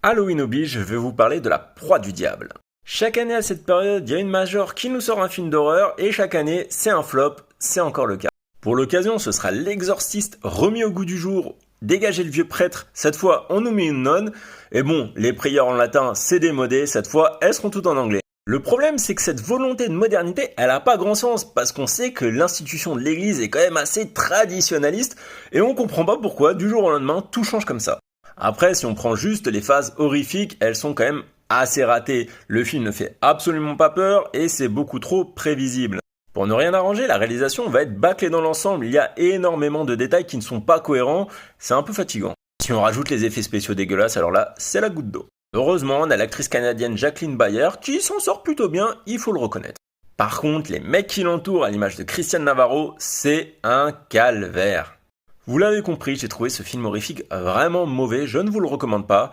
Halloween oblige, je vais vous parler de La Proie du Diable. Chaque année à cette période, il y a une major qui nous sort un film d'horreur et chaque année, c'est un flop, c'est encore le cas. Pour l'occasion, ce sera L'Exorciste remis au goût du jour, dégagez le vieux prêtre, cette fois on nous met une nonne, et bon, les prières en latin c'est démodé, cette fois elles seront toutes en anglais. Le problème, c'est que cette volonté de modernité, elle a pas grand sens, parce qu'on sait que l'institution de l'église est quand même assez traditionnaliste, et on comprend pas pourquoi, du jour au lendemain, tout change comme ça. Après, si on prend juste les phases horrifiques, elles sont quand même assez ratées. Le film ne fait absolument pas peur, et c'est beaucoup trop prévisible. Pour ne rien arranger, la réalisation va être bâclée dans l'ensemble, il y a énormément de détails qui ne sont pas cohérents, c'est un peu fatigant. Si on rajoute les effets spéciaux dégueulasses, alors là, c'est la goutte d'eau. Heureusement, on a l'actrice canadienne Jacqueline Bayer qui s'en sort plutôt bien, il faut le reconnaître. Par contre, les mecs qui l'entourent, à l'image de Christian Navarro, c'est un calvaire. Vous l'avez compris, j'ai trouvé ce film horrifique vraiment mauvais, je ne vous le recommande pas.